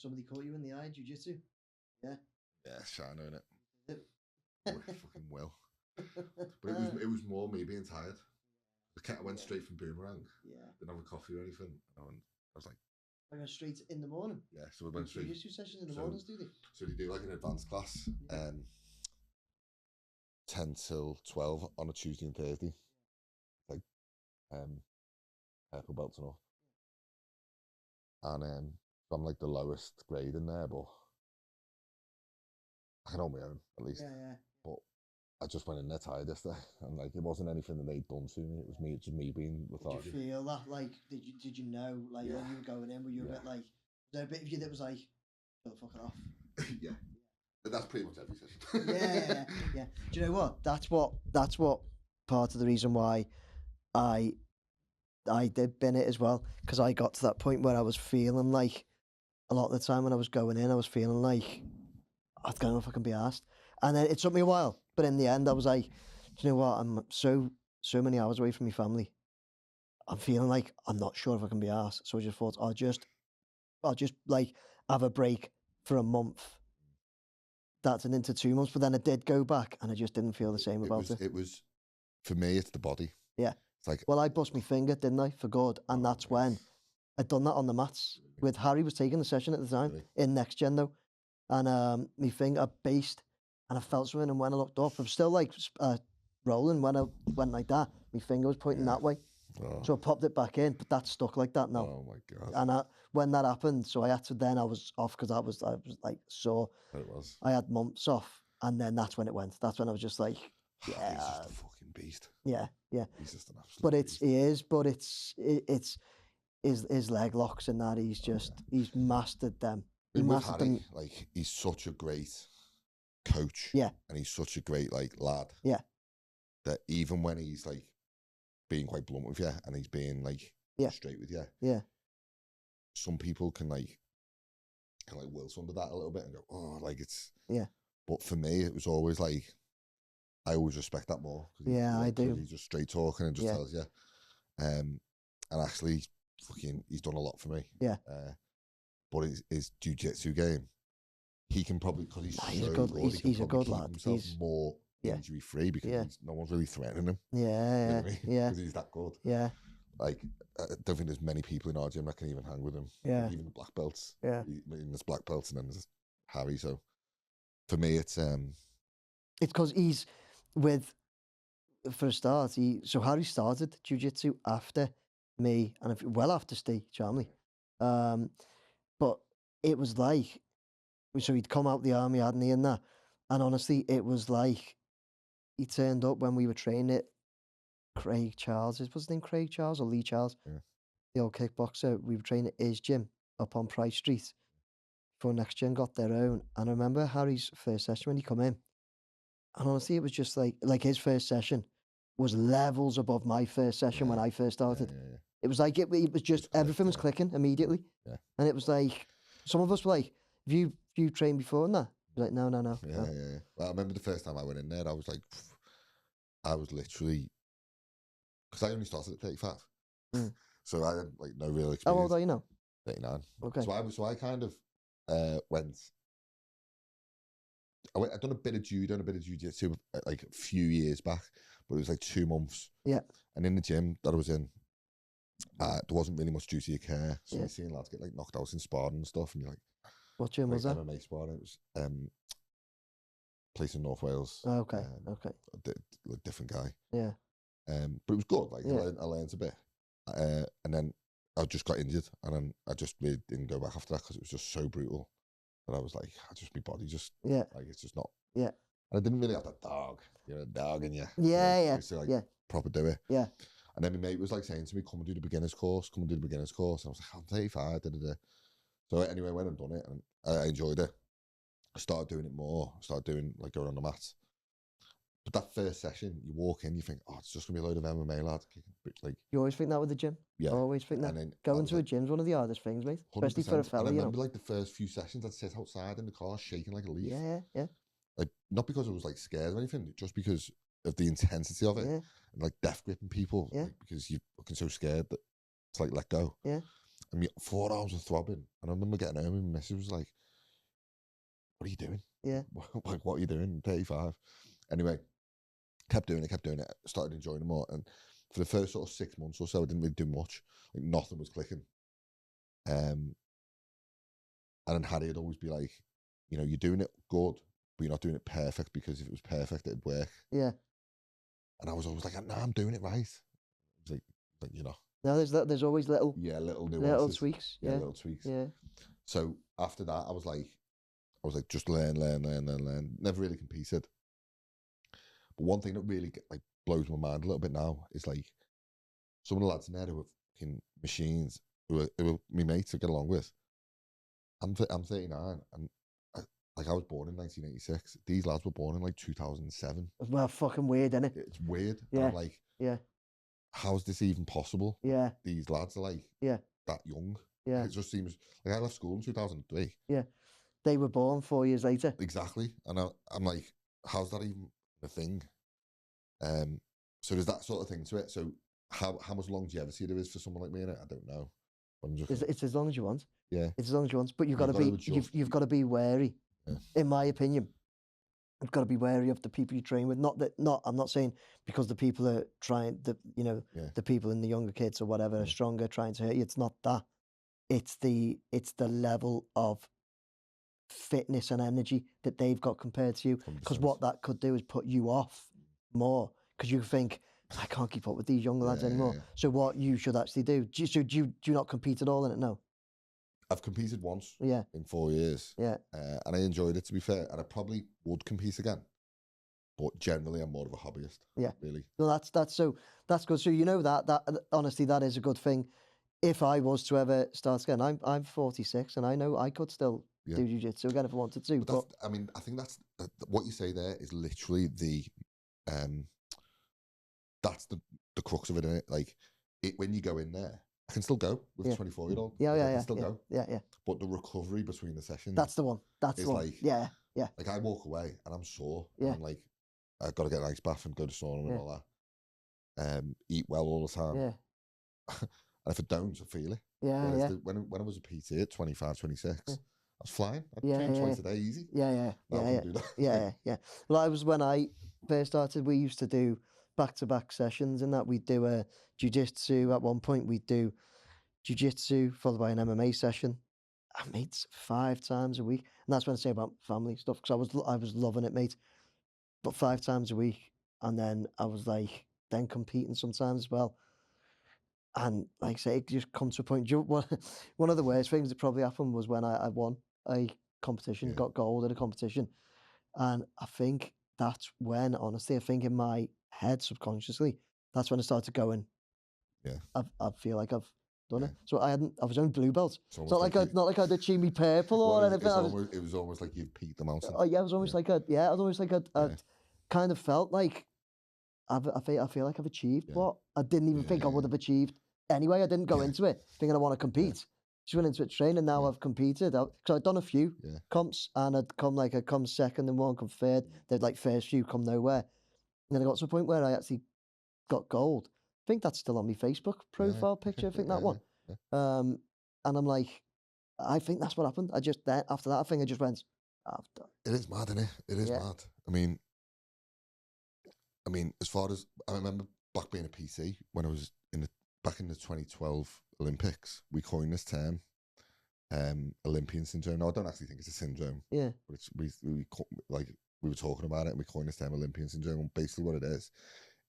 somebody caught you in the eye, Jiu Jitsu. Yeah. Yeah, shine on it. Yep. Fucking will. But it was more me being tired. I went straight from Boomerang. Yeah. Didn't have a coffee or anything. I was like, I went straight in the morning. yeah, so we went straight. Jiu Jitsu sessions in the mornings, do they? So they do like an advanced class, 10 till 12 on a Tuesday and Thursday. Like, purple belts and all. And so I'm like the lowest grade in there, but I can hold my own at least. Yeah. But I just went in there tired yesterday, and like it wasn't anything that they'd done to me. It was just me being lethargic. Did you feel that? Like, did you know? Like when you were going in, were you a bit like? Was there a bit of you that was like, "Shut the fuck off"? Yeah, but that's pretty much every session. yeah. Do you know what? That's what part of the reason why I did bin it as well, because I got to that point where I was feeling like a lot of the time when I was going in, I was feeling like I don't know if I can be asked, and then it took me a while, but in the end, I was like, do you know what? I'm so many hours away from my family. I'm feeling like I'm not sure if I can be asked, so I just thought I'll just like have a break for a month. That's an into 2 months, but then I did go back, and I just didn't feel the same about it. It was, for me, it's the body. Yeah. It's like, well, I bust my finger, didn't I, for good, and that's when I'd done that on the mats with Harry was taking the session at the time in Next Gen though, and my finger based, and I felt something, and when I looked up, I was still like rolling. When I went like that, my finger was pointing that way, so I popped it back in, but that stuck like that now. Oh my god! And when that happened, so I had to. Then I was off because I was like sore. It was. I had months off, and then that's when it went. That's when I was just like, yeah, he's just a fucking beast. Yeah. He's just an absolute. But it's his leg locks and that. He's mastered them. He mastered them. Like he's such a great coach. Yeah. And he's such a great like lad. Yeah. That even when he's like being quite blunt with you and he's being like straight with you. Yeah. Some people can like wilts under that a little bit and go, oh, like it's. Yeah. But for me, it was always like, I always respect that more. Yeah, I do. He's just straight talking and just tells you. And actually, he's done a lot for me. Yeah. But his jiu-jitsu game, he can probably, because he's so good. He's a good lad. He's more injury free because no one's really threatening him. Yeah, you know what I mean? yeah. Because he's that good. Yeah. Like, I don't think there's many people in our gym that can even hang with him. Yeah. Like, even the black belts. Yeah. There's black belts and then there's Harry. So for me, it's because he's for a start. So Harry started jiu-jitsu after me and well after Steve Charmley. But it was like, so he'd come out the army, hadn't he, and that. And honestly, it was like he turned up when we were training at Craig Charles. Was his name Craig Charles or Lee Charles? Yeah. The old kickboxer. We were training at his gym up on Price Street before Next Gen got their own. And I remember Harry's first session when he come in. And honestly, it was just like his first session was levels above my first session when I first started. Yeah. It was like it was just everything was clicking immediately. Yeah. And it was like some of us were like, "Have you trained before?" And that like, no. Yeah. Well, I remember the first time I went in there, I was like, I was literally, because I only started at 35, so I had like no real experience. How old are you now? 39. Okay. So I kind of went. I'd done a bit of judo and a bit of jiu-jitsu like a few years back, but it was like 2 months. Yeah. And in the gym that I was in, there wasn't really much duty of care. So you're seeing lads get like knocked out in sparring and stuff, and you're like, what gym was that? MMA sparring. It was place in North Wales. Oh, okay. Okay. A different guy. Yeah. But it was good. Like I learned a bit, and then I just got injured, and then I just really didn't go back after that because it was just so brutal. But I was like, my body just like it's just not. Yeah. And I didn't really have that dog, dog in you. Yeah. To proper do it. Yeah. And then my mate was like saying to me, "Come and do the beginners course. Come and do the beginners course." And I was like, "I'm 35." So anyway, I went and done it, and I enjoyed it. I started doing it more. I started doing like going on the mats. But that first session, you walk in, you think, "Oh, it's just gonna be a load of MMA lads." Like you always think that with the gym. Yeah, I always think that. And then going to a gym's one of the hardest things, mate. 100%. Especially for a fella. And I remember like the first few sessions, I'd sit outside in the car shaking like a leaf. Yeah. Like not because I was like scared or anything, just because of the intensity of it, and like death gripping people. Yeah. Like, because you're looking so scared that it's like let go. Yeah. And my forearms were throbbing. And I remember getting home and my missus was like, what are you doing? Yeah. Like, what are you doing? I'm 35. Anyway, kept doing it, started enjoying it more. And for the first sort of 6 months or so, I didn't really do much. Like, nothing was clicking. And then Harry would always be like, you know, you're doing it good, but you're not doing it perfect, because if it was perfect, it'd work. Yeah. And I was always like, nah, I'm doing it right. It's like, you know. No, there's always little Little nuances. little tweaks. Yeah. Little tweaks. Yeah. So after that, I was like, just learn. Never really competed. But one thing that really like blows my mind a little bit now is like some of the lads in there who are fucking machines, who are my mates to get along with. I'm 39, and I was born in 1986. These lads were born in like 2007. Well, fucking weird, isn't it? It's weird. Yeah. And I'm like, Yeah. how's this even possible? Yeah. These lads are like that young. Yeah. It just seems like I left school in 2003. Yeah. They were born 4 years later. Exactly. And I'm like, how's that even a thing? So there's that sort of thing to it. So how much longevity there is for someone like me in it, I don't know. But I'm just It's as long as you want. Yeah. It's as long as you want. But you've got to be wary. Yeah. In my opinion. You've got to be wary of the people you train with. I'm not saying because the people are trying, the people in the younger kids or whatever are stronger trying to hurt you. It's not that. It's the level of fitness and energy that they've got compared to you. Because what that could do is put you off more. Because you think, I can't keep up with these young lads anymore. Yeah. So what you should actually do? Do you not compete at all in it? No. I've competed once. Yeah. In 4 years. Yeah. And I enjoyed it, to be fair. And I probably would compete again. But generally, I'm more of a hobbyist. Yeah. Really. No, that's good. So you know that honestly, that is a good thing. If I was to ever start again, I'm 46, and I know I could still do jiu-jitsu again if I wanted to. But I mean, I think that's what you say there is literally that's the crux of it, isn't it? Like, when you go in there, I can still go with a 24-year-old. Yeah. I can still go. Yeah. But the recovery between the sessions. That's the one. That's the one. Like, yeah. Like, I walk away and I'm sore. Yeah. I'm like, I've got to get an ice bath and go to sauna and all that. Eat well all the time. Yeah. And if I don't, I feel it. Yeah. When I was a PT at 25, 26, I was flying. I trained twice a day, easy. Yeah. Yeah. Well, when I first started, we used to do back-to-back sessions, and that we'd do a jiu-jitsu. At one point, we'd do jiu-jitsu followed by an MMA session. I made 5 times a week, and that's when I say about family stuff, because I was loving it, mate. But 5 times a week, and then I was like, then competing sometimes as well. And like I say, it just comes to a point. One of the worst things that probably happened was when I won a competition, got gold at a competition, and I think that's when, honestly, I think in my head subconsciously, that's when I started going. Yeah, I feel like I've done it. So I was on blue belt. It's not like I'd achieved me purple or anything. It was almost like you'd peaked the mountain. Oh yeah, it was almost like I'd kind of felt like I feel like I've achieved what I didn't even think I would have achieved. Anyway, I didn't go into it thinking I want to compete. Just went into it training. Now I've competed. Because I'd done a few comps, and I'd come second and one, come third. They'd like first few come nowhere. And then I got to a point where I actually got gold. I think that's still on my Facebook profile picture. I think that one. And I'm like, I think that's what happened. After that, I think I just went, I've done. It is mad, isn't it? It is mad. I mean, as far as I remember back being a PC when I was back in the 2012 Olympics, we coined this term, Olympian syndrome. Now, I don't actually think it's a syndrome. Yeah. But we were talking about it, and we coined this term Olympian syndrome. And basically, what it is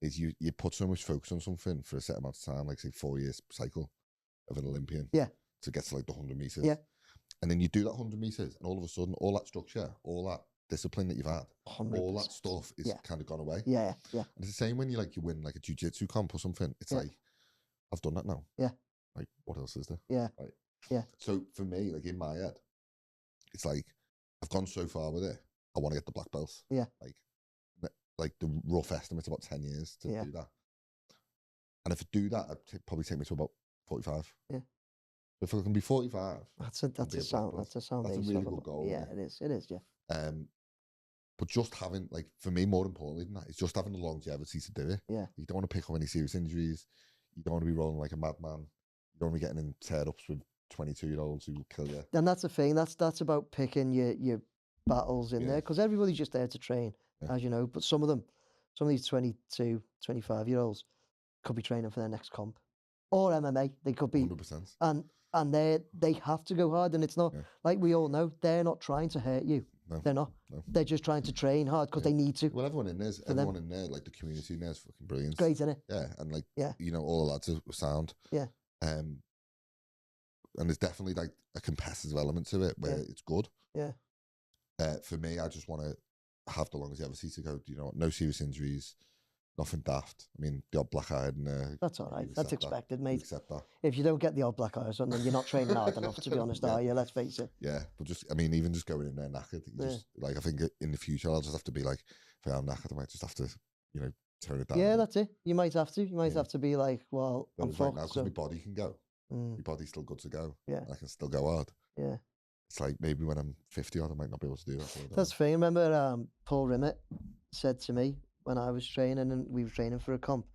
you put so much focus on something for a set amount of time, like say 4 years cycle of an Olympian. Yeah. To get to like the 100 meters. Yeah. And then you do that 100 meters, and all of a sudden, all that structure, all that discipline that you've had, 100%. all that stuff is kind of gone away. Yeah. And it's the same when you win like a jiu-jitsu comp or something. It's like, I've done that now. Yeah. Like, what else is there? Yeah. Right. Yeah. So for me, like in my head, it's like I've gone so far with it. I want to get the black belt. Yeah. Like the rough estimate's about 10 years to do that. And if I do that, it'd probably take me to about 45. Yeah. If I can be 45, that's a sound. That's a really good goal. Yeah, it is. Yeah. But just having, like, for me, more importantly than that, is just having the longevity to do it. Yeah. You don't want to pick up any serious injuries. You don't want to be rolling like a madman. You don't want to be getting in tear-ups with 22-year-olds who will kill you. And that's the thing. That's about picking your battles in Yeah. there, because everybody's just there to train, Yeah. as you know. But some of these 22, 25-year-olds could be training for their next comp or MMA. They could be, 100%. and they have to go hard. And it's not, Yeah. like we all know, they're not trying to hurt you. No. They're not. No. They're just trying to train hard because they need to. Well, everyone in there, like the community in there is fucking brilliant. It's great, isn't it? Yeah, and like, Yeah. you know, all the lads are sound. Yeah. And there's definitely like a competitive element to it where it's good. Yeah. For me, I just want to have the longevity to go, you know, no serious injuries, nothing daft. I mean, the odd black eye and That's all right. That's expected, mate. Accept that. If you don't get the odd black eye or something, you're not training hard enough, to be honest, are you? Let's face it. Yeah, but just, I mean, even just going in there knackered, just like, I think in the future I'll just have to be like, if I am knackered, I might just have to, you know, turn it down. Yeah, that's it. You might have to. You might have to be like, well, I'm right fucked. now, because my body can go. My body's still good to go. Yeah. I can still go hard. Yeah. It's like maybe when I'm 50 odd, I might not be able to do that. That's the thing. Remember, Paul Rimmett said to me when I was training, and we were training for a comp,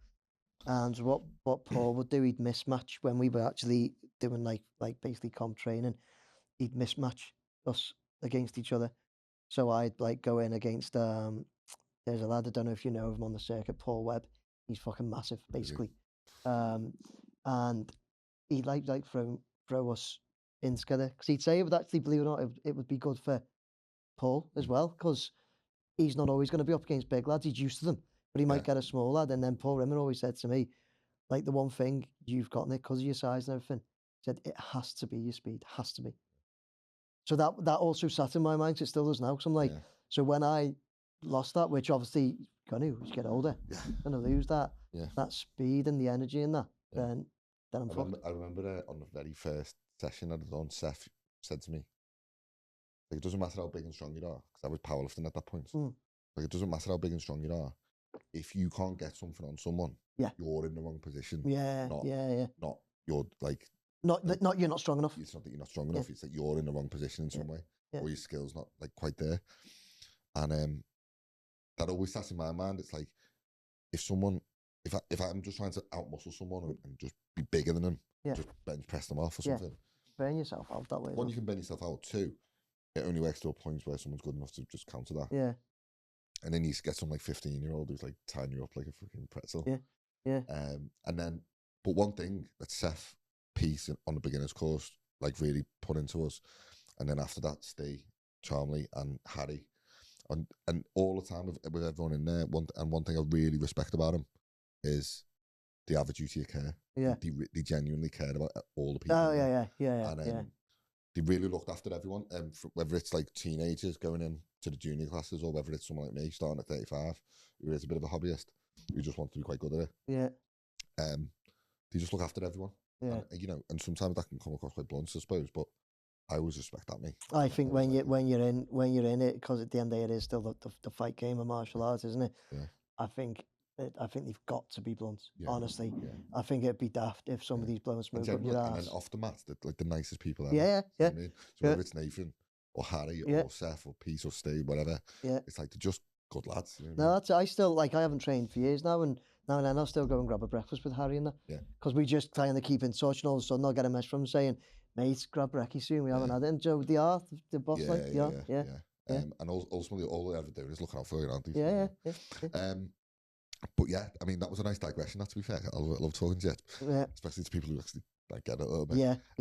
and what Paul would do, he'd mismatch when we were actually doing like basically comp training. He'd mismatch us against each other. So I'd like go in against there's a lad, I don't know if you know of him on the circuit, Paul Webb. He's fucking massive, basically. And he'd like throw us in together, because he'd say it would actually, believe it or not, it would be good for Paul as well, because he's not always going to be up against big lads. He's used to them, but he might get a small lad. And then Paul Rimmer always said to me, like, the one thing you've got in it, because of your size and everything, said it has to be your speed, has to be. So that also sat in my mind, 'cause it still does now. Because I'm like, so when I lost that, which obviously as you get older, gonna lose that speed and the energy in that, then I'm fucked. I remember on the very first session I did on, Seth said to me, like, it doesn't matter how big and strong you are, because I was powerlifting at that point. Like, it doesn't matter how big and strong you are. If you can't get something on someone, you're in the wrong position. Not you're like, not you're not strong enough. It's not that you're not strong enough. It's that you're in the wrong position in some way, or your skills not like quite there. And that always sat in my mind. It's like, if I'm just trying to outmuscle someone and just be bigger than them, just bench press them off or something. Burn yourself out that way. One, you can burn yourself out. Two, it only works to a point where someone's good enough to just counter that. Yeah. And then you get some like 15-year-old who's like tying you up like a fucking pretzel. Yeah. And then, but one thing that Seth Peace on the beginner's course like really put into us, and then after that, Steve, Charmley, and Harry, and all the time with everyone in there. One thing I really respect about him is they have a duty of care. Yeah. They genuinely cared about all the people. Oh yeah. And they really looked after everyone. Whether it's like teenagers going in to the junior classes, or whether it's someone like me starting at 35 who is a bit of a hobbyist who just wants to be quite good at it. Yeah. They just look after everyone. Yeah. And, you know, and sometimes that can come across quite blunt, I suppose, but I always respect that, me. I think when you're in it, because at the end of the day, it is still the fight game of martial arts, isn't it? Yeah. I think they've got to be blunt. Yeah. Honestly, Yeah. I think it'd be daft if somebody's blowing smoke up your ass. And then off the mat, like the nicest people ever. Yeah. You know what I mean? So whether it's Nathan or Harry or Seth or Pete or Steve, whatever, it's like they're just good lads. You know what I mean? I still, like, I haven't trained for years now, and now and then I'll still go and grab a breakfast with Harry and that. Yeah. Because we just kind of keep in touch, and all of a sudden I'll get a message from him saying, mate, grab brekkie soon. We haven't had it. And Joe, the boss, yeah. And ultimately, all they're ever doing is looking out for you, aren't they? Yeah. But yeah, I mean, that was a nice digression, that, to be fair. I love talking to you. Yeah. Especially to people who actually like get it a little bit. Yeah.